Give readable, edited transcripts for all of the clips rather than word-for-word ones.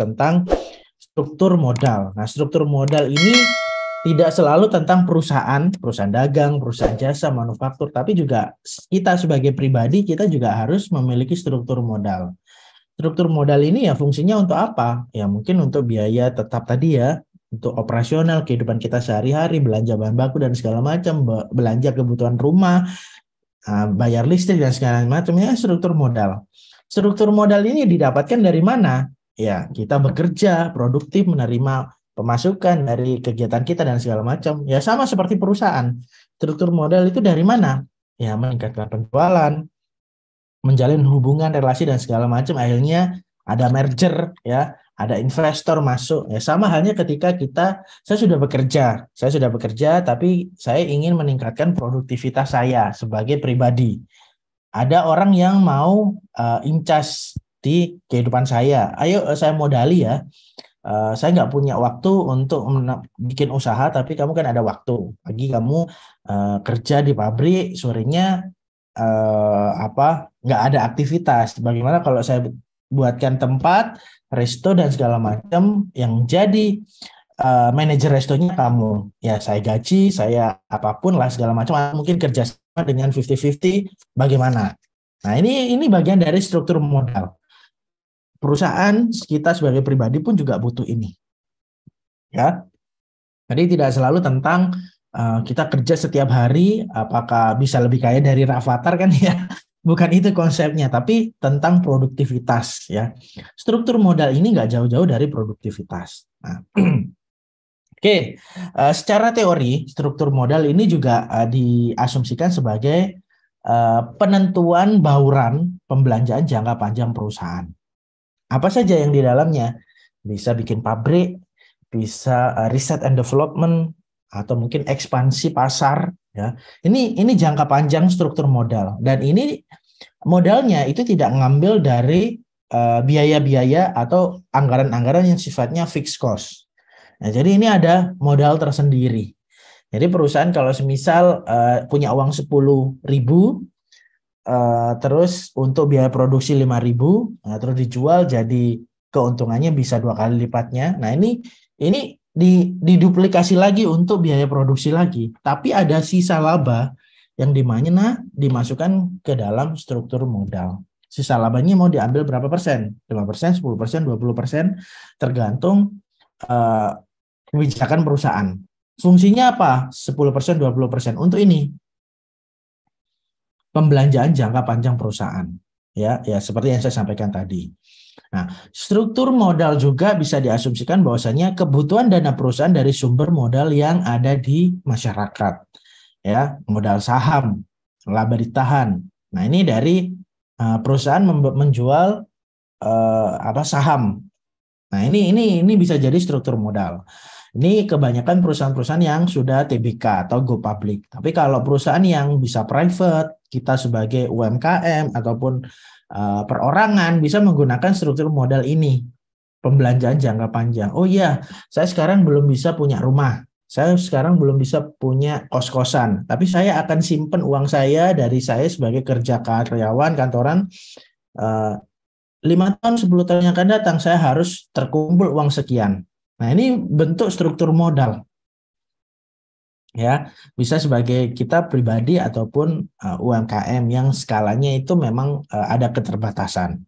tentang struktur modal. Nah, struktur modal ini tidak selalu tentang perusahaan dagang, perusahaan jasa, manufaktur, tapi juga kita sebagai pribadi, kita juga harus memiliki struktur modal. Struktur modal ini ya fungsinya untuk apa? Ya mungkin untuk biaya tetap tadi ya, untuk operasional kehidupan kita sehari-hari, belanja bahan baku dan segala macam, belanja kebutuhan rumah, bayar listrik dan segala macam, ya struktur modal. Struktur modal ini didapatkan dari mana? Ya, kita bekerja, produktif, menerima pemasukan dari kegiatan kita dan segala macam. Ya sama seperti perusahaan. Struktur modal itu dari mana? Ya meningkatkan penjualan, menjalin hubungan, relasi dan segala macam. Akhirnya ada merger, ya, ada investor masuk. Ya sama halnya ketika saya sudah bekerja, tapi saya ingin meningkatkan produktivitas saya sebagai pribadi. Ada orang yang mau incas di kehidupan saya. Ayo saya modali ya. Saya nggak punya waktu untuk bikin usaha, tapi kamu kan ada waktu. Pagi kamu kerja di pabrik, sorenya nggak ada aktivitas. Bagaimana kalau saya buatkan tempat, resto dan segala macam yang jadi manajer restonya kamu. Ya saya gaji, saya apapun lah segala macam. Mungkin kerjasama dengan 50-50, bagaimana? Nah ini bagian dari struktur modal. Perusahaan kita sebagai pribadi pun juga butuh ini, ya. Jadi tidak selalu tentang kita kerja setiap hari, apakah bisa lebih kaya dari Rafathar kan ya? Bukan itu konsepnya, tapi tentang produktivitas ya. Struktur modal ini nggak jauh-jauh dari produktivitas. Nah, Oke, secara teori struktur modal ini juga diasumsikan sebagai penentuan bauran pembelanjaan jangka panjang perusahaan. Apa saja yang di dalamnya? Bisa bikin pabrik, bisa research and development, atau mungkin ekspansi pasar. Ya, ini jangka panjang struktur modal. Dan ini modalnya itu tidak ngambil dari biaya-biaya atau anggaran-anggaran yang sifatnya fixed cost. Nah, jadi ini ada modal tersendiri. Jadi perusahaan kalau semisal punya uang 10.000, terus untuk biaya produksi 5.000, terus dijual jadi keuntungannya bisa 2 kali lipatnya. Nah ini diduplikasi lagi untuk biaya produksi lagi, tapi ada sisa laba yang dimana dimasukkan ke dalam struktur modal. Sisa labanya mau diambil berapa persen? 5%, 10%, 20%, tergantung kebijakan perusahaan. Fungsinya apa? 10%, 20% untuk ini. Pembelanjaan jangka panjang perusahaan, ya seperti yang saya sampaikan tadi. Nah, struktur modal juga bisa diasumsikan bahwasanya kebutuhan dana perusahaan dari sumber modal yang ada di masyarakat, ya modal saham, laba ditahan. Nah, ini dari perusahaan menjual saham. Nah, ini bisa jadi struktur modal. Ini kebanyakan perusahaan-perusahaan yang sudah TBK atau go public. Tapi kalau perusahaan yang bisa private, kita sebagai UMKM ataupun perorangan bisa menggunakan struktur modal ini. Pembelanjaan jangka panjang. Oh iya, saya sekarang belum bisa punya rumah. Saya sekarang belum bisa punya kos-kosan. Tapi saya akan simpen uang saya dari saya sebagai kerja karyawan kantoran 5 tahun, 10 tahun yang akan datang, saya harus terkumpul uang sekian. Nah, ini bentuk struktur modal. Ya, bisa sebagai kita pribadi ataupun UMKM yang skalanya itu memang ada keterbatasan.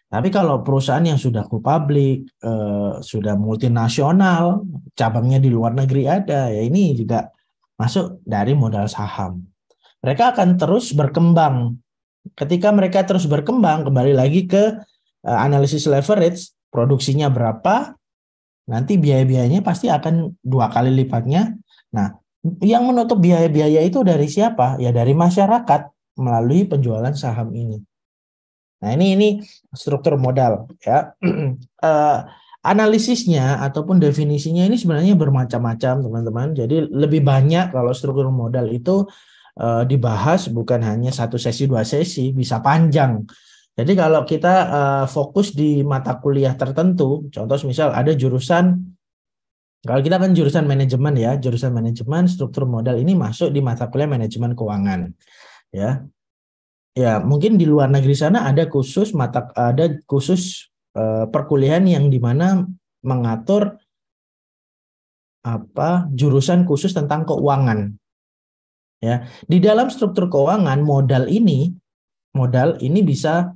Tapi kalau perusahaan yang sudah go public, sudah multinasional, cabangnya di luar negeri ada, ya ini juga masuk dari modal saham. Mereka akan terus berkembang. Ketika mereka terus berkembang, kembali lagi ke analisis leverage, produksinya berapa, nanti biaya-biayanya pasti akan 2 kali lipatnya. Nah, yang menutup biaya-biaya itu dari siapa? Ya dari masyarakat melalui penjualan saham ini. Nah, ini struktur modal ya. Analisisnya ataupun definisinya ini sebenarnya bermacam-macam, teman-teman. Jadi lebih banyak kalau struktur modal itu dibahas bukan hanya 1 sesi 2 sesi, bisa panjang. Jadi kalau kita fokus di mata kuliah tertentu, contoh misal ada jurusan, kalau kita kan jurusan manajemen ya, jurusan manajemen struktur modal ini masuk di mata kuliah manajemen keuangan, ya. Ya mungkin di luar negeri sana ada khusus perkuliahan yang dimana mengatur jurusan khusus tentang keuangan. Ya, di dalam struktur keuangan modal ini bisa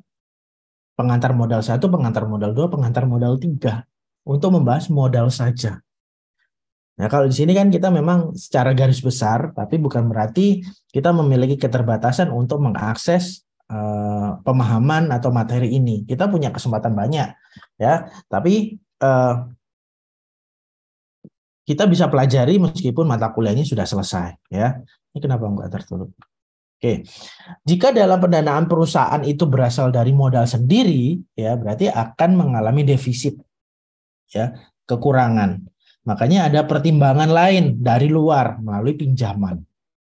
pengantar modal 1, pengantar modal 2, pengantar modal 3 untuk membahas modal saja. Nah, kalau di sini kan kita memang secara garis besar, tapi bukan berarti kita memiliki keterbatasan untuk mengakses pemahaman atau materi ini. Kita punya kesempatan banyak, ya. Tapi kita bisa pelajari meskipun mata kuliahnya sudah selesai, ya. Ini kenapa enggak tertutup? Oke, jika dalam pendanaan perusahaan itu berasal dari modal sendiri, ya berarti akan mengalami defisit, ya, kekurangan. Makanya ada pertimbangan lain dari luar melalui pinjaman.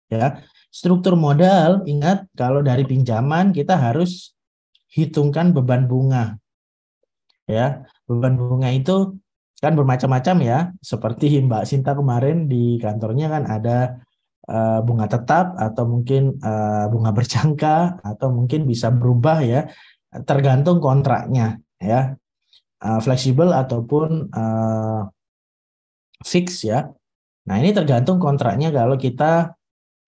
Ya, struktur modal, ingat kalau dari pinjaman kita harus hitungkan beban bunga. Ya, beban bunga itu kan bermacam-macam ya. Seperti Mbak Sinta kemarin di kantornya kan ada bunga tetap atau mungkin bunga berjangka atau mungkin bisa berubah ya, tergantung kontraknya ya, fleksibel ataupun fix ya. Nah, ini tergantung kontraknya kalau kita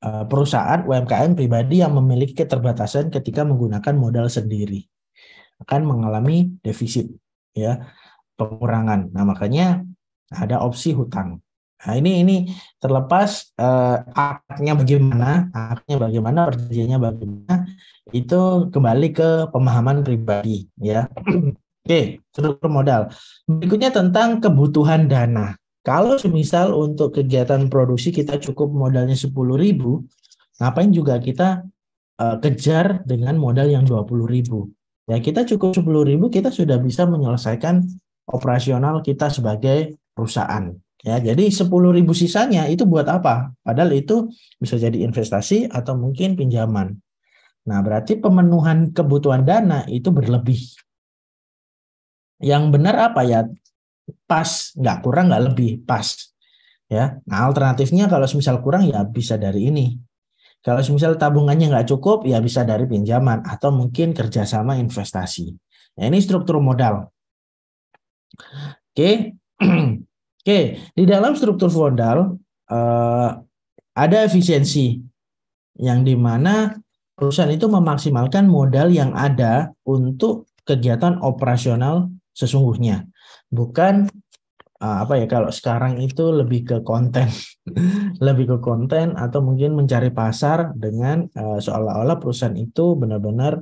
perusahaan UMKM pribadi yang memiliki keterbatasan ketika menggunakan modal sendiri akan mengalami defisit ya, pengurangan. Nah, makanya ada opsi hutang. Nah, ini terlepas akadnya bagaimana, perjanjiannya bagaimana, itu kembali ke pemahaman pribadi ya. Oke, struktur modal. Berikutnya tentang kebutuhan dana. Kalau semisal untuk kegiatan produksi kita cukup modalnya 10.000, ngapain juga kita kejar dengan modal yang 20.000. Ya, kita cukup 10.000, kita sudah bisa menyelesaikan operasional kita sebagai perusahaan. Ya, jadi 10.000 sisanya itu buat apa? Padahal itu bisa jadi investasi atau mungkin pinjaman. Nah, berarti pemenuhan kebutuhan dana itu berlebih. Yang benar apa ya? Pas, nggak kurang, nggak lebih, pas. Ya, nah alternatifnya kalau misal kurang ya bisa dari ini. Kalau misal tabungannya nggak cukup ya bisa dari pinjaman atau mungkin kerjasama investasi. Nah, ini struktur modal. Oke, oke. Di dalam struktur modal ada efisiensi yang dimana perusahaan itu memaksimalkan modal yang ada untuk kegiatan operasional sesungguhnya, bukan apa ya, kalau sekarang itu lebih ke konten lebih ke konten atau mungkin mencari pasar dengan seolah-olah perusahaan itu benar-benar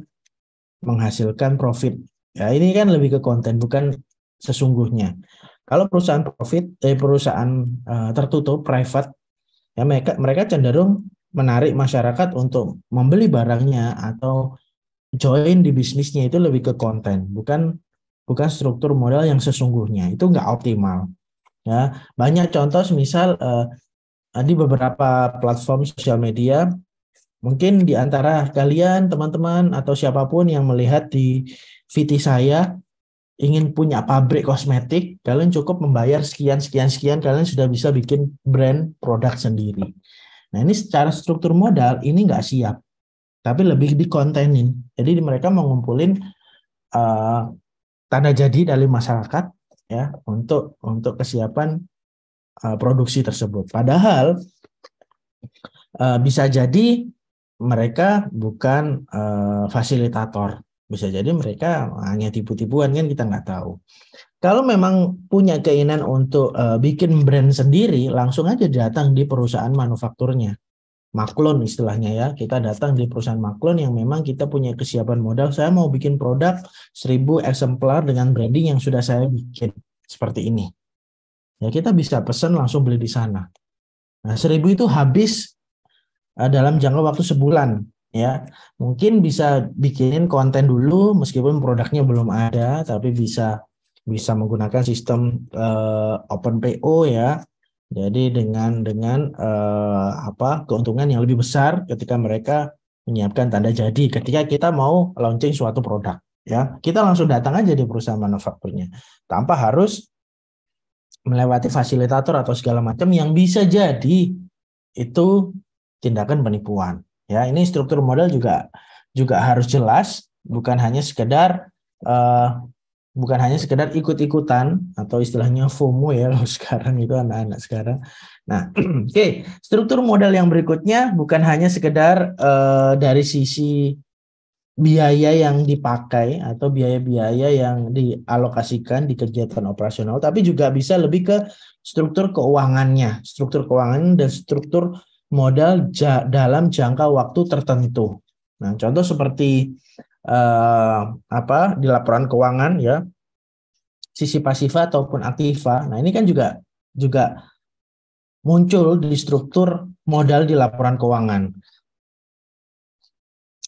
menghasilkan profit. Ya, ini kan lebih ke konten bukan sesungguhnya. Kalau perusahaan perusahaan tertutup private ya, mereka cenderung menarik masyarakat untuk membeli barangnya atau join di bisnisnya, itu lebih ke konten, bukan struktur modal yang sesungguhnya. Itu nggak optimal. Ya, banyak contoh misal di beberapa platform sosial media, mungkin di antara kalian teman-teman atau siapapun yang melihat di VT saya ingin punya pabrik kosmetik, kalian cukup membayar sekian sekian sekian, kalian sudah bisa bikin brand produk sendiri. Nah, ini secara struktur modal ini nggak siap, tapi lebih dikontenin. Jadi mereka mengumpulin tanda jadi dari masyarakat ya untuk kesiapan produksi tersebut. Padahal bisa jadi mereka bukan fasilitator, bisa jadi mereka hanya tipu-tipuan, kan kita nggak tahu. Kalau memang punya keinginan untuk bikin brand sendiri, langsung aja datang di perusahaan manufakturnya, maklun istilahnya ya. Kita datang di perusahaan maklun yang memang kita punya kesiapan modal. Saya mau bikin produk 1.000 eksemplar dengan branding yang sudah saya bikin seperti ini. Ya, kita bisa pesan langsung beli di sana. Nah, 1.000 itu habis dalam jangka waktu sebulan. Ya, mungkin bisa bikinin konten dulu meskipun produknya belum ada, tapi bisa menggunakan sistem open PO ya. Jadi dengan keuntungan yang lebih besar ketika mereka menyiapkan tanda jadi ketika kita mau launching suatu produk ya. Kita langsung datang aja di perusahaan manufakturnya tanpa harus melewati fasilitator atau segala macam yang bisa jadi itu tindakan penipuan. Ya, ini struktur modal juga harus jelas, bukan hanya sekedar bukan hanya sekedar ikut-ikutan atau istilahnya FOMO ya kalau sekarang itu anak-anak sekarang. Nah, oke, struktur modal yang berikutnya bukan hanya sekedar dari sisi biaya yang dipakai atau biaya-biaya yang dialokasikan di kegiatan operasional, tapi juga bisa lebih ke struktur keuangan dan struktur modal dalam jangka waktu tertentu. Nah, contoh seperti di laporan keuangan ya, sisi pasifa ataupun aktiva. Nah, ini kan juga muncul di struktur modal di laporan keuangan.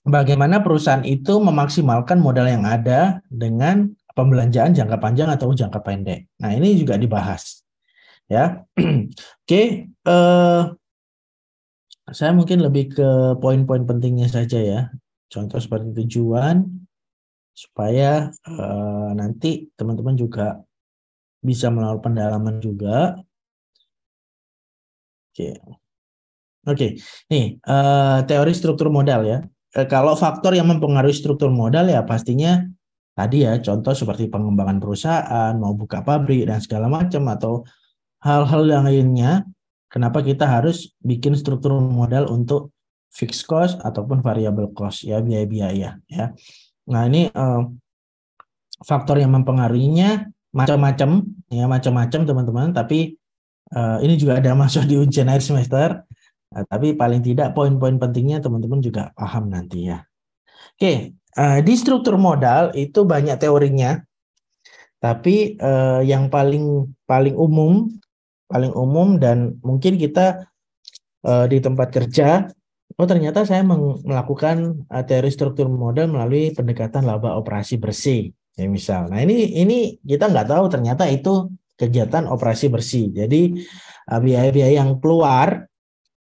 Bagaimana perusahaan itu memaksimalkan modal yang ada dengan pembelanjaan jangka panjang atau jangka pendek. Nah, ini juga dibahas ya. Oke, saya mungkin lebih ke poin-poin pentingnya saja ya. Contoh seperti tujuan supaya nanti teman-teman juga bisa melakukan pendalaman juga. Oke. Oke. Nih, teori struktur modal ya. Kalau faktor yang mempengaruhi struktur modal ya pastinya tadi ya, contoh seperti pengembangan perusahaan, mau buka pabrik dan segala macam atau hal-hal yang lainnya. Kenapa kita harus bikin struktur modal untuk fixed cost ataupun variable cost ya, biaya-biaya ya. Nah, ini faktor yang mempengaruhinya macam-macam teman-teman, tapi ini juga ada masuk di ujian akhir semester. Tapi paling tidak poin-poin pentingnya teman-teman juga paham nanti ya. Oke, di struktur modal itu banyak teorinya, tapi yang paling umum dan mungkin kita di tempat kerja, oh ternyata saya melakukan teori struktur modal melalui pendekatan laba operasi bersih, ya misal. Nah ini kita nggak tahu ternyata itu kegiatan operasi bersih. Jadi biaya-biaya yang keluar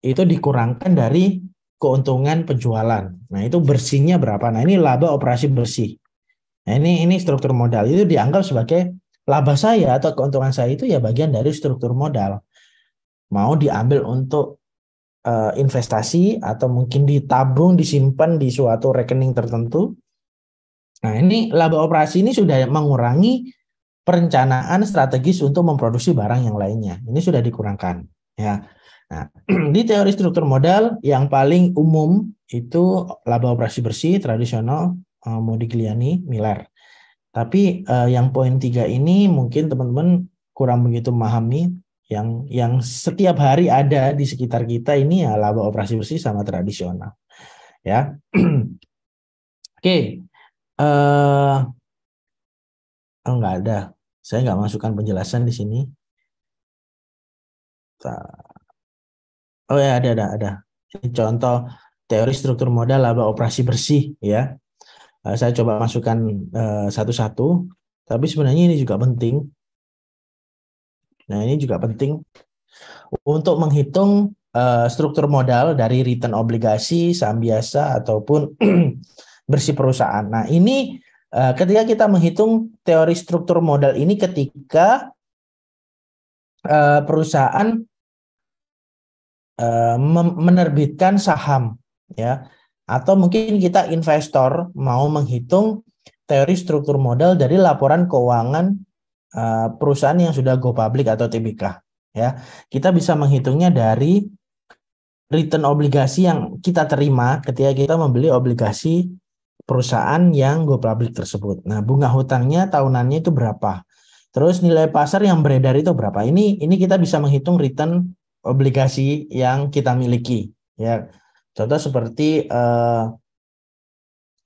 itu dikurangkan dari keuntungan penjualan. Nah, itu bersihnya berapa? Nah, ini laba operasi bersih. Nah, ini struktur modal itu dianggap sebagai laba saya atau keuntungan saya itu ya bagian dari struktur modal. Mau diambil untuk investasi atau mungkin ditabung, disimpan di suatu rekening tertentu. Nah, ini laba operasi ini sudah mengurangi perencanaan strategis untuk memproduksi barang yang lainnya. Ini sudah dikurangkan, ya. Nah, di teori struktur modal yang paling umum itu laba operasi bersih tradisional Modigliani Miller. Tapi yang poin 3 ini mungkin teman-teman kurang begitu memahami yang setiap hari ada di sekitar kita ini ya laba operasi bersih sama tradisional. Ya. Oke. Enggak ada. Saya nggak masukkan penjelasan di sini. Oh ya, ada. Ini contoh teori struktur modal laba operasi bersih ya. Saya coba masukkan satu-satu, tapi sebenarnya ini juga penting. Nah, ini juga penting untuk menghitung struktur modal dari return obligasi, saham biasa ataupun bersih perusahaan. Nah, ini ketika kita menghitung teori struktur modal ini ketika perusahaan menerbitkan saham ya, atau mungkin kita investor mau menghitung teori struktur modal dari laporan keuangan perusahaan yang sudah go public atau TBK ya. Kita bisa menghitungnya dari return obligasi yang kita terima ketika kita membeli obligasi perusahaan yang go public tersebut. Nah, bunga hutangnya tahunannya itu berapa? Terus nilai pasar yang beredar itu berapa? Ini kita bisa menghitung return obligasi yang kita miliki ya. Contoh seperti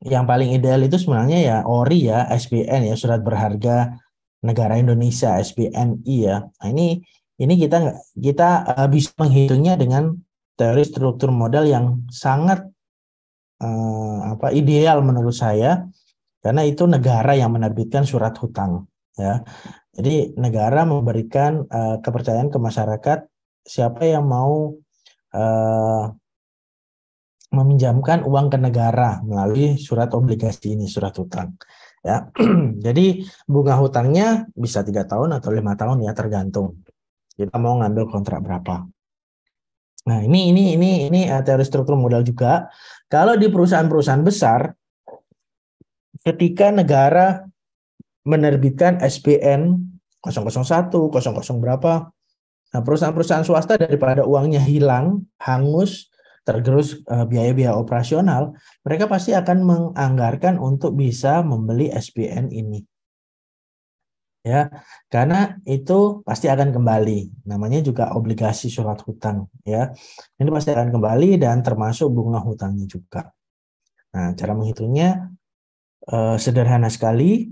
yang paling ideal itu sebenarnya ya ORI ya, SBN ya, surat berharga negara Indonesia, SBNI ya. Nah, ini kita bisa menghitungnya dengan teori struktur modal yang sangat ideal menurut saya, karena itu negara yang menerbitkan surat hutang ya. Jadi negara memberikan kepercayaan ke masyarakat siapa yang mau meminjamkan uang ke negara melalui surat obligasi ini, surat hutang ya. Jadi bunga hutangnya bisa 3 tahun atau 5 tahun ya, tergantung kita mau ngambil kontrak berapa. Nah, ini teori struktur modal juga. Kalau di perusahaan-perusahaan besar, ketika negara menerbitkan SPN 001, 00 berapa. Nah, perusahaan-perusahaan swasta daripada uangnya hilang, hangus, tergerus biaya-biaya operasional, mereka pasti akan menganggarkan untuk bisa membeli SPN ini. Ya, karena itu pasti akan kembali. Namanya juga obligasi surat hutang, ya. Ini pasti akan kembali dan termasuk bunga hutangnya juga. Nah, cara menghitungnya sederhana sekali.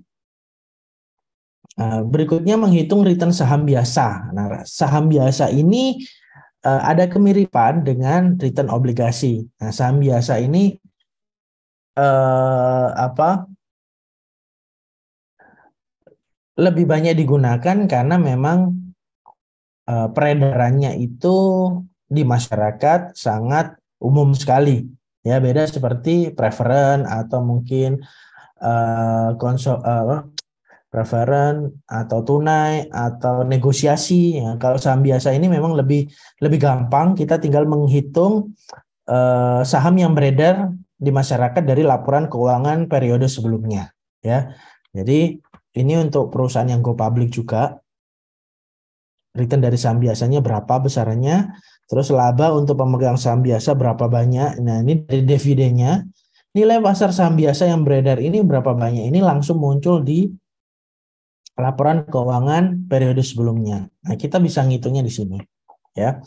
Berikutnya menghitung return saham biasa. Nah, saham biasa ini ada kemiripan dengan return obligasi. Nah, saham biasa ini lebih banyak digunakan karena memang peredarannya itu di masyarakat sangat umum sekali. Ya, beda seperti preferen atau mungkin preferen atau tunai atau negosiasi. Ya, kalau saham biasa ini memang lebih gampang. Kita tinggal menghitung saham yang beredar di masyarakat dari laporan keuangan periode sebelumnya. Ya, jadi ini untuk perusahaan yang go public juga. Return dari saham biasanya berapa besarannya, terus laba untuk pemegang saham biasa berapa banyak. Nah, ini dari dividennya, nilai pasar saham biasa yang beredar ini berapa banyak. Ini langsung muncul di laporan keuangan periode sebelumnya. Nah, kita bisa ngitungnya di sini, ya.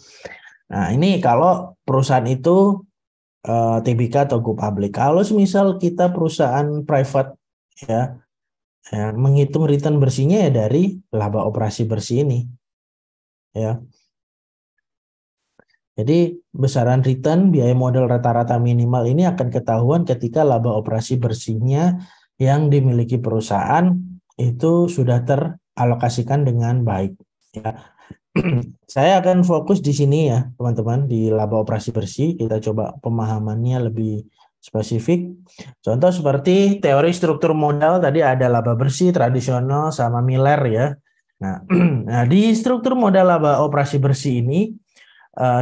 Nah, ini kalau perusahaan itu TBK atau go public. Kalau misal kita perusahaan private, ya, menghitung return bersihnya ya dari laba operasi bersih ini, ya. Jadi besaran return biaya modal rata-rata minimal ini akan ketahuan ketika laba operasi bersihnya yang dimiliki perusahaan itu sudah teralokasikan dengan baik. Ya. Saya akan fokus di sini ya teman-teman, di laba operasi bersih. Kita coba pemahamannya lebih spesifik. Contoh seperti teori struktur modal, tadi ada laba bersih, tradisional, sama Miller ya. Nah, nah di struktur modal laba operasi bersih ini,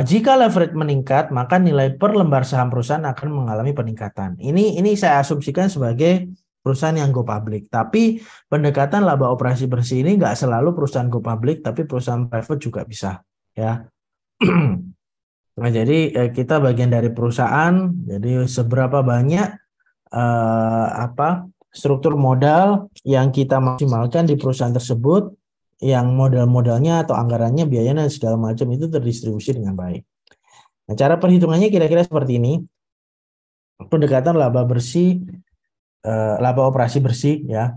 jika leverage meningkat, maka nilai per lembar saham perusahaan akan mengalami peningkatan. Ini saya asumsikan sebagai perusahaan yang go public. Tapi pendekatan laba operasi bersih ini nggak selalu perusahaan go public, tapi perusahaan private juga bisa. Ya. Nah, jadi kita bagian dari perusahaan. Jadi seberapa banyak struktur modal yang kita maksimalkan di perusahaan tersebut, yang modal-modalnya atau anggarannya, biayanya dan segala macam itu terdistribusi dengan baik. Nah, cara perhitungannya kira-kira seperti ini. Pendekatan laba bersih, laba operasi bersih ya.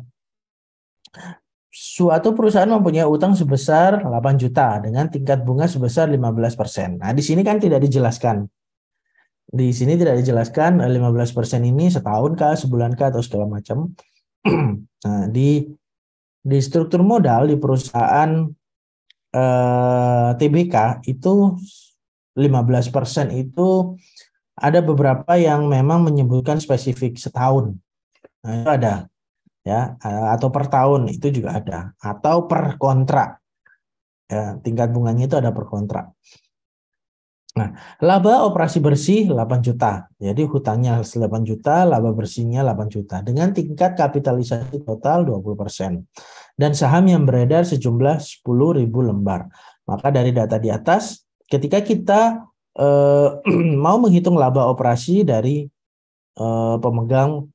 Suatu perusahaan mempunyai utang sebesar 8 juta dengan tingkat bunga sebesar 15%. Nah, di sini kan tidak dijelaskan. Di sini tidak dijelaskan 15% ini setahun kah, sebulan kah, atau segala macam. Nah, di struktur modal di perusahaan TBK itu 15% itu ada beberapa yang memang menyebutkan spesifik setahun. Nah, itu ada ya, atau per tahun itu juga ada, atau per kontrak. Ya, tingkat bunganya itu ada per kontrak. Nah, laba operasi bersih 8 juta. Jadi hutangnya 8 juta, laba bersihnya 8 juta dengan tingkat kapitalisasi total 20%. Dan saham yang beredar sejumlah 10.000 lembar. Maka dari data di atas, ketika kita mau menghitung laba operasi dari pemegang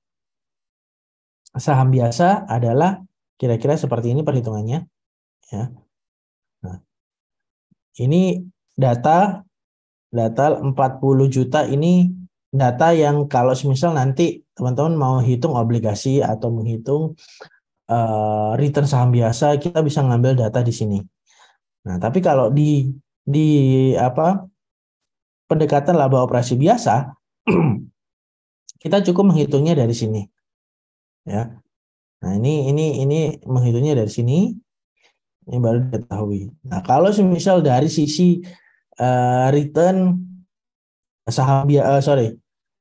saham biasa adalah kira-kira seperti ini perhitungannya. Ya. Nah, ini data 40 juta ini data yang kalau misal nanti teman-teman mau hitung obligasi atau menghitung return saham biasa, kita bisa ngambil data di sini. Nah, tapi kalau di pendekatan laba operasi biasa, kita cukup menghitungnya dari sini. Ya. Nah, ini menghitungnya dari sini. Ini baru diketahui. Nah, kalau misal dari sisi return saham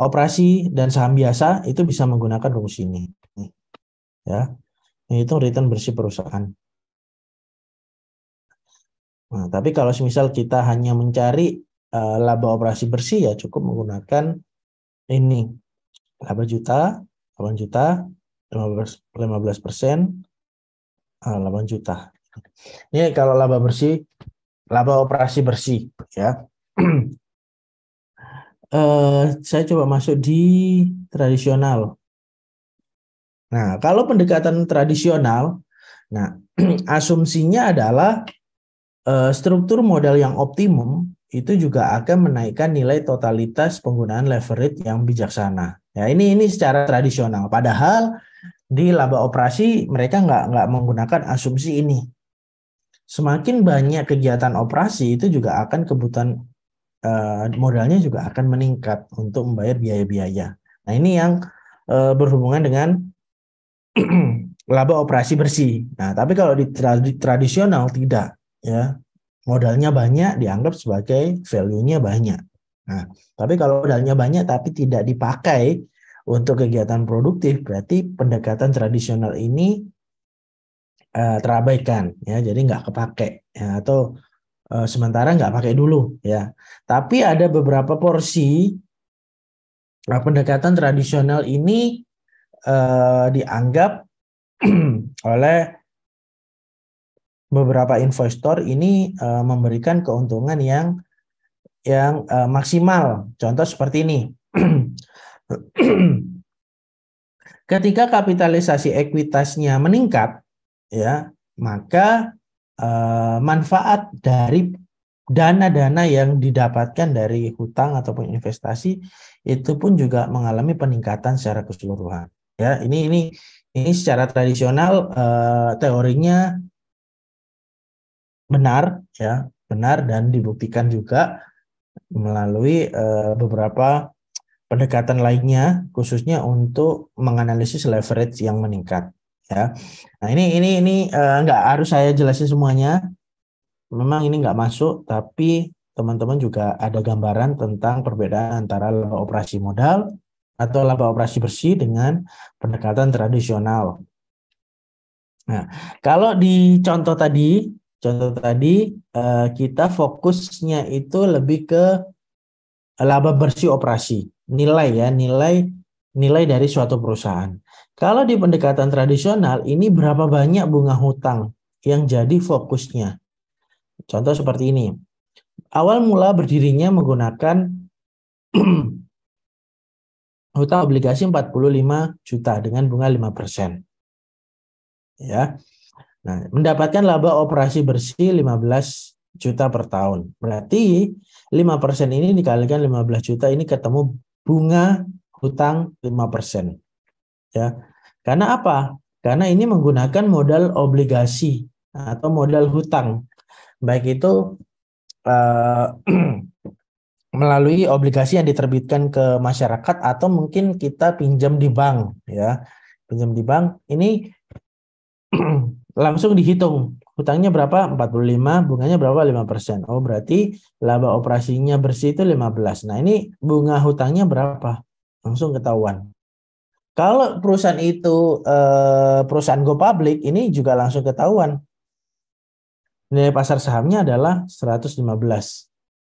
operasi dan saham biasa, itu bisa menggunakan rumus ini. Ya. Itu return bersih perusahaan. Nah, tapi kalau misal kita hanya mencari laba operasi bersih, ya cukup menggunakan ini. Laba juta, 8 juta, 15%, 8 juta. Ini kalau laba bersih, laba operasi bersih ya. Saya coba masuk di tradisional. Nah, kalau pendekatan tradisional, nah asumsinya adalah struktur modal yang optimum itu juga akan menaikkan nilai totalitas penggunaan leverage yang bijaksana. Ya, ini secara tradisional. Padahal di laba operasi mereka nggak menggunakan asumsi ini. Semakin banyak kegiatan operasi itu juga akan kebutuhan modalnya juga akan meningkat untuk membayar biaya-biaya. Nah, ini yang berhubungan dengan laba operasi bersih. Nah, tapi kalau di tradisional tidak, ya. Modalnya banyak dianggap sebagai value-nya banyak. Nah, tapi kalau modalnya banyak tapi tidak dipakai untuk kegiatan produktif, berarti pendekatan tradisional ini terabaikan, ya. Jadi nggak kepake, ya, atau sementara nggak pakai dulu, ya. Tapi ada beberapa porsi pendekatan tradisional ini dianggap oleh beberapa investor ini memberikan keuntungan yang maksimal. Contoh seperti ini. Ketika kapitalisasi ekuitasnya meningkat, ya, maka manfaat dari dana-dana yang didapatkan dari hutang ataupun investasi itu pun juga mengalami peningkatan secara keseluruhan. Ya, ini secara tradisional teorinya benar, ya, benar dan dibuktikan juga melalui beberapa pendekatan lainnya, khususnya untuk menganalisis leverage yang meningkat, ya. Nah, ini nggak harus saya jelasin semuanya. Memang ini nggak masuk, tapi teman-teman juga ada gambaran tentang perbedaan antara laba operasi modal atau laba operasi bersih dengan pendekatan tradisional. Nah, kalau di contoh tadi kita fokusnya itu lebih ke laba bersih operasi, nilai dari suatu perusahaan. Kalau di pendekatan tradisional ini berapa banyak bunga hutang yang jadi fokusnya. Contoh seperti ini. Awal mula berdirinya menggunakan hutang obligasi 45 juta dengan bunga 5%. Ya. Nah, mendapatkan laba operasi bersih 15 juta per tahun. Berarti 5% ini dikalikan 15 juta ini ketemu bunga hutang 5%. Ya. Karena apa? Karena ini menggunakan modal obligasi atau modal hutang. Baik itu melalui obligasi yang diterbitkan ke masyarakat atau mungkin kita pinjam di bank, ya. Pinjam di bank ini langsung dihitung hutangnya berapa, 45, bunganya berapa, 5%. Oh, berarti laba operasinya bersih itu 15. Nah, ini bunga hutangnya berapa? Langsung ketahuan. Kalau perusahaan itu perusahaan go public, ini juga langsung ketahuan. Nilai pasar sahamnya adalah 115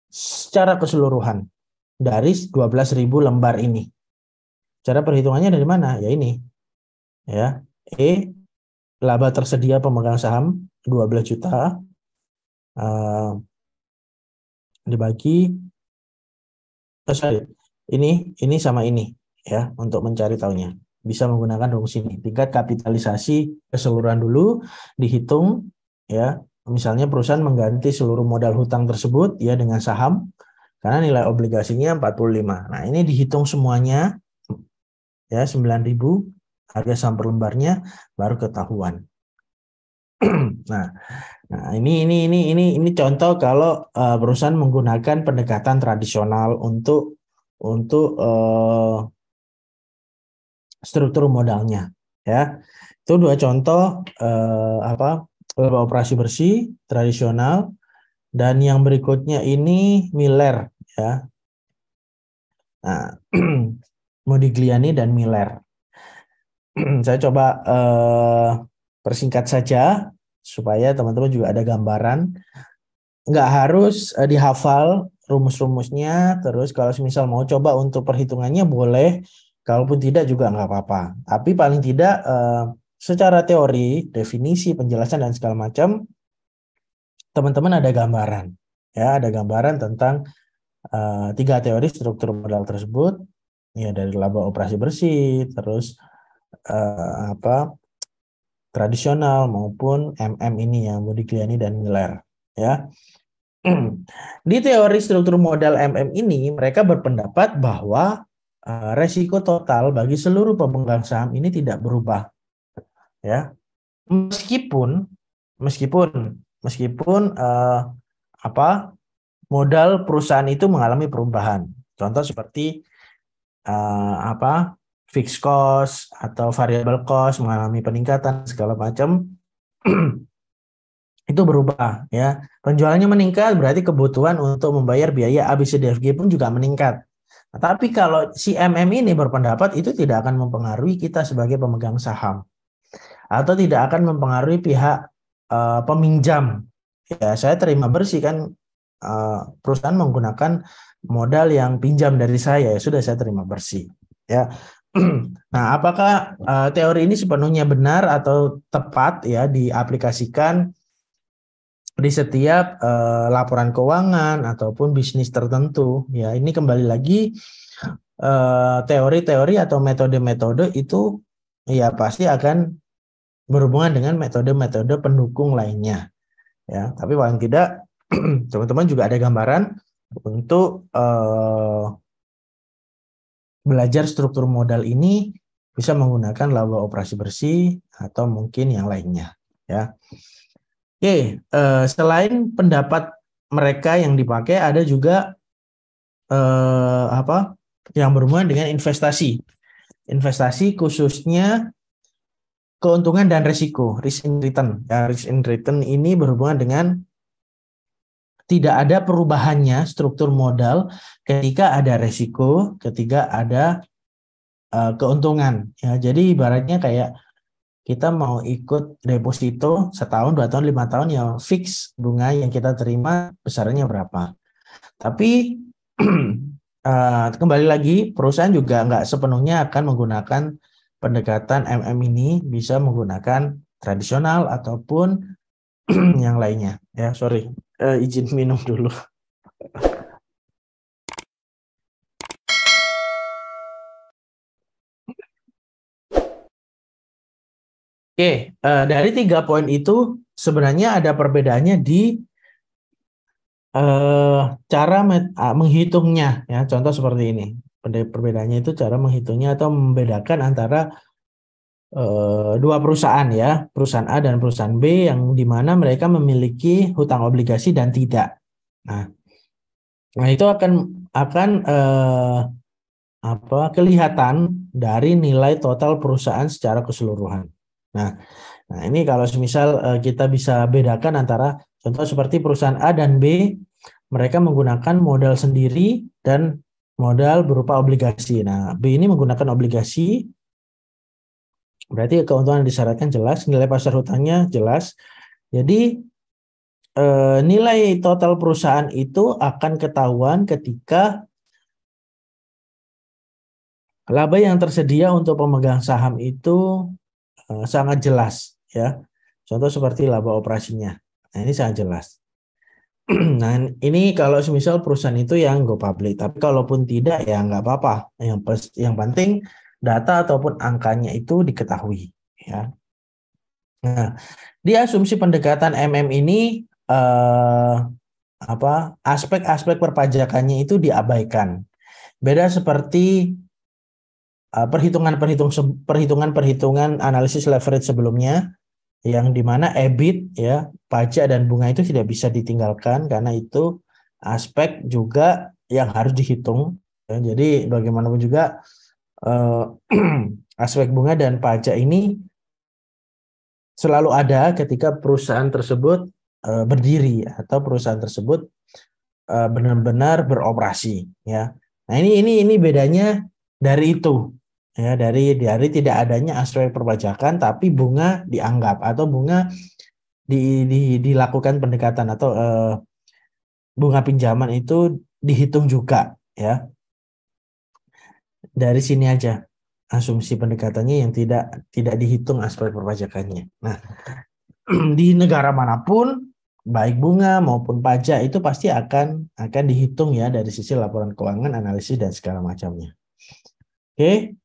secara keseluruhan dari 12.000 lembar ini. Cara perhitungannya dari mana? Ya ini. Ya. Laba tersedia pemegang saham 12 juta dibagi ini sama ini, ya, untuk mencari tahunya. Bisa menggunakan rumus ini. Tingkat kapitalisasi keseluruhan dulu dihitung, ya. Misalnya perusahaan mengganti seluruh modal hutang tersebut, ya, dengan saham karena nilai obligasinya 45. Nah, ini dihitung semuanya, ya, 9.000 harga saham per lembarnya baru ketahuan. Nah, ini contoh kalau perusahaan menggunakan pendekatan tradisional untuk struktur modalnya, ya. Itu dua contoh laba operasi bersih tradisional, dan yang berikutnya ini Miller, ya. Nah, Modigliani dan Miller. Saya coba persingkat saja supaya teman-teman juga ada gambaran. Nggak harus dihafal rumus-rumusnya, terus kalau misal mau coba untuk perhitungannya boleh, kalaupun tidak juga nggak apa-apa. Tapi paling tidak secara teori, definisi, penjelasan dan segala macam, teman-teman ada gambaran, ya, ada gambaran tentang tiga teori struktur modal tersebut, ya, dari laba operasi bersih, terus apa tradisional maupun MM ini yang Modigliani dan Miller, ya. Di teori struktur modal MM ini mereka berpendapat bahwa resiko total bagi seluruh pemegang saham ini tidak berubah, ya. Meskipun meskipun meskipun apa modal perusahaan itu mengalami perubahan. Contoh seperti apa fixed cost atau variable cost mengalami peningkatan segala macam. Itu berubah, ya. Penjualannya meningkat berarti kebutuhan untuk membayar biaya ABCDFG pun juga meningkat. Nah, tapi kalau si MM ini berpendapat itu tidak akan mempengaruhi kita sebagai pemegang saham atau tidak akan mempengaruhi pihak peminjam. Ya, saya terima bersih kan, perusahaan menggunakan modal yang pinjam dari saya, ya sudah saya terima bersih, ya. Nah, apakah teori ini sepenuhnya benar atau tepat ya diaplikasikan di setiap laporan keuangan ataupun bisnis tertentu, ya? Ini kembali lagi teori-teori atau metode-metode itu ya pasti akan berhubungan dengan metode-metode pendukung lainnya, ya. Tapi paling tidak teman-teman juga ada gambaran untuk belajar struktur modal ini bisa menggunakan laba operasi bersih atau mungkin yang lainnya, ya. Oke, selain pendapat mereka yang dipakai, ada juga apa yang berhubungan dengan investasi. Investasi khususnya keuntungan dan risiko, risk and return. Ya, risk and return ini berhubungan dengan tidak ada perubahannya struktur modal ketika ada risiko, ketika ada keuntungan. Ya, jadi ibaratnya kayak kita mau ikut deposito setahun, 2 tahun, 5 tahun, yang fix bunga yang kita terima besarnya berapa. Tapi kembali lagi, perusahaan juga nggak sepenuhnya akan menggunakan pendekatan MM ini, bisa menggunakan tradisional ataupun yang lainnya. Ya, sorry, izin minum dulu. Oke, dari 3 poin itu sebenarnya ada perbedaannya di cara menghitungnya, ya. Contoh seperti ini. Perbedaannya itu cara menghitungnya atau membedakan antara dua perusahaan, ya, perusahaan A dan perusahaan B, yang dimana mereka memiliki hutang obligasi dan tidak. Nah, itu akan kelihatan dari nilai total perusahaan secara keseluruhan. Nah, ini kalau misal kita bisa bedakan antara contoh seperti perusahaan A dan B, mereka menggunakan modal sendiri dan modal berupa obligasi. Nah, B ini menggunakan obligasi, berarti keuntungan yang disyaratkan jelas, nilai pasar hutangnya jelas. Jadi nilai total perusahaan itu akan ketahuan ketika laba yang tersedia untuk pemegang saham itu sangat jelas, ya. Contoh seperti laba operasinya. Nah, ini sangat jelas. Nah, ini kalau semisal perusahaan itu yang go public, tapi kalaupun tidak ya nggak apa-apa. Yang penting data ataupun angkanya itu diketahui, ya. Nah, di asumsi pendekatan MM ini aspek-aspek perpajakannya itu diabaikan. Beda seperti perhitungan analisis leverage sebelumnya, yang dimana EBIT, ya, pajak dan bunga itu tidak bisa ditinggalkan karena itu aspek juga yang harus dihitung, ya. Jadi bagaimanapun juga aspek bunga dan pajak ini selalu ada ketika perusahaan tersebut berdiri atau perusahaan tersebut benar-benar beroperasi, ya. Nah, ini bedanya dari itu, ya, dari tidak adanya aspek perpajakan tapi bunga dianggap atau bunga dilakukan pendekatan atau bunga pinjaman itu dihitung juga, ya. Dari sini aja. asumsi pendekatannya yang tidak dihitung aspek perpajakannya. Nah, di negara manapun baik bunga maupun pajak itu pasti akan dihitung ya dari sisi laporan keuangan, analisis dan segala macamnya. Oke.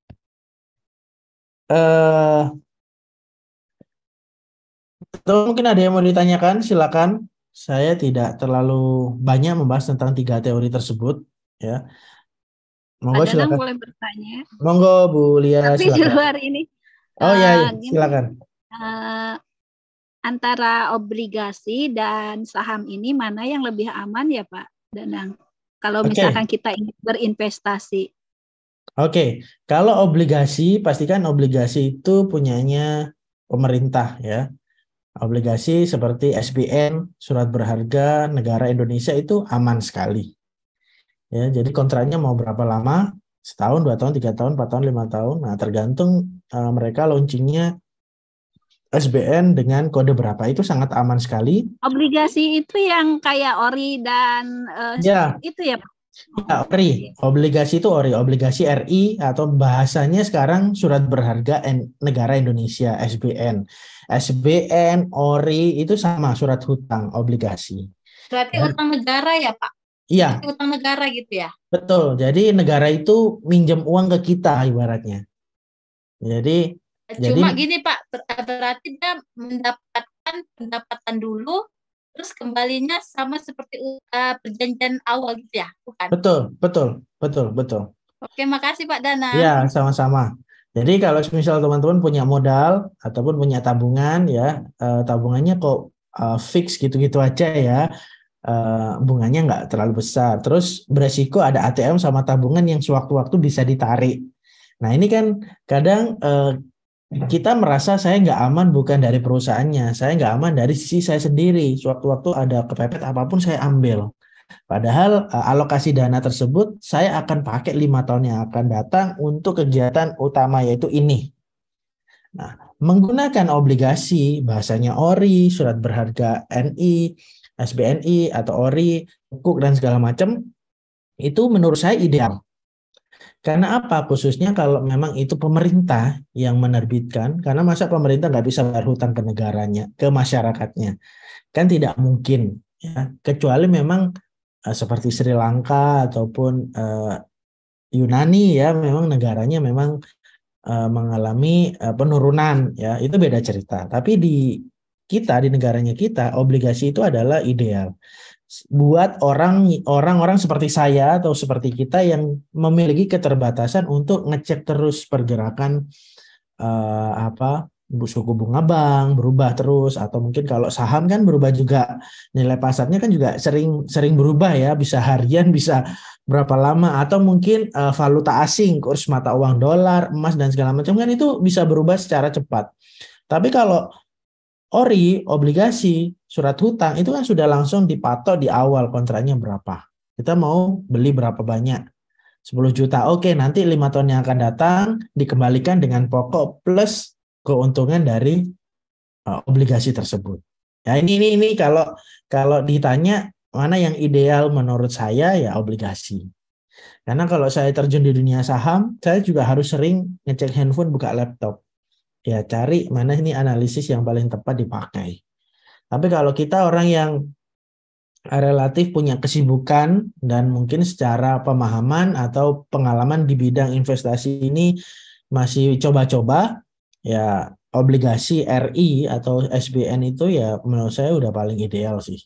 Atau mungkin ada yang mau ditanyakan, silakan. Saya tidak terlalu banyak membahas tentang 3 teori tersebut ya. Pak Monggo Danang silakan. boleh bertanya. Monggo Bu Lia Tapi di silakan. luar ini, Oh ya ya, gini, silakan. antara obligasi dan saham ini mana yang lebih aman ya Pak Danang? Kalau Oke. misalkan kita ingin berinvestasi. Oke, kalau obligasi, pastikan obligasi itu punyanya pemerintah ya. Obligasi seperti SBN, surat berharga negara Indonesia itu aman sekali. Ya, jadi kontraknya mau berapa lama? Setahun, 2 tahun, 3 tahun, 4 tahun, 5 tahun. Nah, tergantung mereka launchingnya SBN dengan kode berapa. Itu sangat aman sekali. Obligasi itu yang kayak ori dan Ya, itu ya Pak? ya, Oh, ORI. oke. Obligasi itu ORI, obligasi RI atau bahasanya sekarang surat berharga negara Indonesia, SBN. SBN, ORI itu sama surat hutang, obligasi. Berarti Ya, utang negara ya, Pak? iya, Berarti utang negara gitu ya? betul. Jadi negara itu minjem uang ke kita ibaratnya. Jadi jadi Cuma gini Pak, berarti dia mendapatkan pendapatan dulu, terus kembalinya sama seperti perjanjian awal gitu ya, bukan? betul, betul, betul, betul. Oke, makasih Pak Danang. Ya, sama-sama. Jadi kalau misal teman-teman punya modal ataupun punya tabungan ya, tabungannya kok fix gitu-gitu aja ya, bunganya nggak terlalu besar. Terus beresiko ada ATM sama tabungan yang sewaktu-waktu bisa ditarik. Nah ini kan kadang kita merasa saya nggak aman bukan dari perusahaannya, saya nggak aman dari sisi saya sendiri. Sewaktu-waktu ada kepepet apapun saya ambil. Padahal alokasi dana tersebut saya akan pakai 5 tahun yang akan datang untuk kegiatan utama yaitu ini. Nah, menggunakan obligasi, bahasanya ORI, surat berharga NI, SBNI atau ORI, sukuk dan segala macam, itu menurut saya ideal. Karena apa? Khususnya kalau memang itu pemerintah yang menerbitkan, karena masa pemerintah nggak bisa bayar hutang ke negaranya, ke masyarakatnya. Kan tidak mungkin, ya. Kecuali memang seperti Sri Lanka ataupun Yunani ya, memang negaranya memang mengalami penurunan ya, itu beda cerita. Tapi di kita, di negaranya kita, obligasi itu adalah ideal buat orang-orang seperti saya atau seperti kita yang memiliki keterbatasan untuk ngecek terus pergerakan apa suku bunga bank berubah terus, atau mungkin kalau saham kan berubah juga, nilai pasarnya kan juga sering sering berubah ya, bisa harian, bisa berapa lama, atau mungkin valuta asing, kurs mata uang dolar, emas dan segala macam kan itu bisa berubah secara cepat. Tapi kalau ORI, obligasi, surat hutang itu kan sudah langsung dipatok di awal kontraknya berapa. Kita mau beli berapa banyak. 10 juta. Oke, nanti 5 tahun yang akan datang dikembalikan dengan pokok plus keuntungan dari obligasi tersebut. Ya ini kalau kalau ditanya mana yang ideal menurut saya ya obligasi. Karena kalau saya terjun di dunia saham, saya juga harus sering ngecek handphone, buka laptop. Ya cari mana ini analisis yang paling tepat dipakai. Tapi kalau kita orang yang relatif punya kesibukan dan mungkin secara pemahaman atau pengalaman di bidang investasi ini masih coba-coba, ya obligasi RI atau SBN itu ya menurut saya udah paling ideal sih.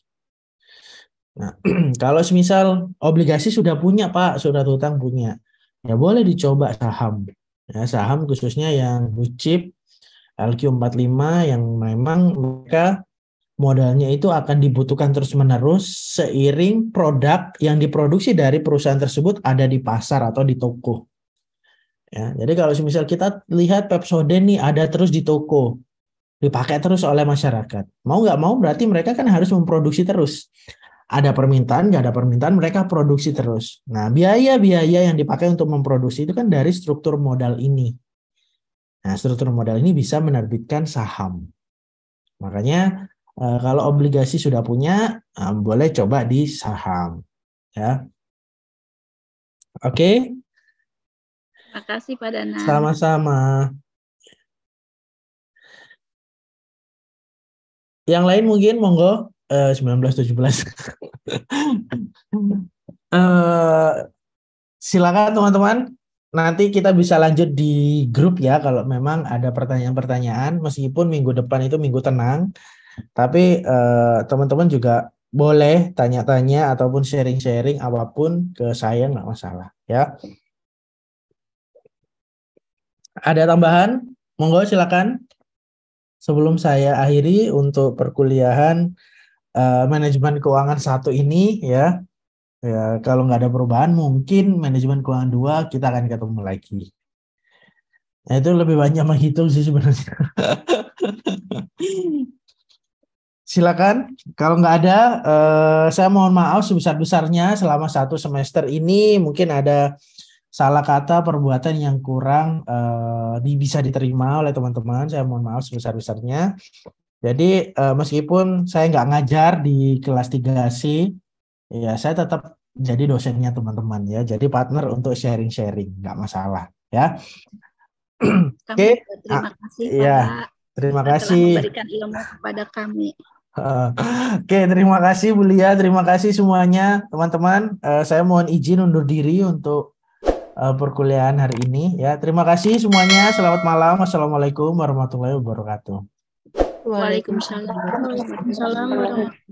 Nah, kalau misal obligasi sudah punya Pak, surat hutang punya, ya boleh dicoba saham. Ya, saham khususnya yang blue chip, LQ45 yang memang mereka modalnya itu akan dibutuhkan terus-menerus seiring produk yang diproduksi dari perusahaan tersebut ada di pasar atau di toko. Ya, jadi kalau misal kita lihat Pepsodent nih ada terus di toko, dipakai terus oleh masyarakat. Mau nggak mau berarti mereka kan harus memproduksi terus. Ada permintaan, nggak ada permintaan, mereka produksi terus. Nah, biaya-biaya yang dipakai untuk memproduksi itu kan dari struktur modal ini. Nah, struktur modal ini bisa menerbitkan saham. Makanya kalau obligasi sudah punya, boleh coba di saham. Ya, oke. Makasih Pak Danang. Sama-sama. Yang lain mungkin monggo 1917. Silakan teman-teman. Nanti kita bisa lanjut di grup ya kalau memang ada pertanyaan-pertanyaan, meskipun minggu depan itu minggu tenang. Tapi teman-teman juga boleh tanya-tanya ataupun sharing-sharing apapun ke saya, nggak masalah ya. Ada tambahan? Monggo silakan. Sebelum saya akhiri untuk perkuliahan manajemen keuangan 1 ini ya. Ya, kalau nggak ada perubahan mungkin manajemen keuangan 2 kita akan ketemu lagi. Nah, itu lebih banyak menghitung sih sebenarnya. Silakan. Kalau nggak ada, saya mohon maaf sebesar-besarnya selama 1 semester ini mungkin ada salah kata perbuatan yang kurang bisa diterima oleh teman-teman. Saya mohon maaf sebesar-besarnya. Jadi meskipun saya nggak ngajar di kelas 3C, ya saya tetap jadi dosennya teman-teman ya. Jadi partner untuk sharing-sharing, nggak masalah ya. Oke. Terima kasih ya, Pak. Terima Telah kasih. memberikan ilmu kepada kami. Oke, terima kasih Bu Lia, terima kasih semuanya teman-teman. Saya mohon izin undur diri untuk perkuliahan hari ini ya. Terima kasih semuanya. Selamat malam. Wassalamualaikum warahmatullahi wabarakatuh. Waalaikumsalam warahmatullahi wabarakatuh.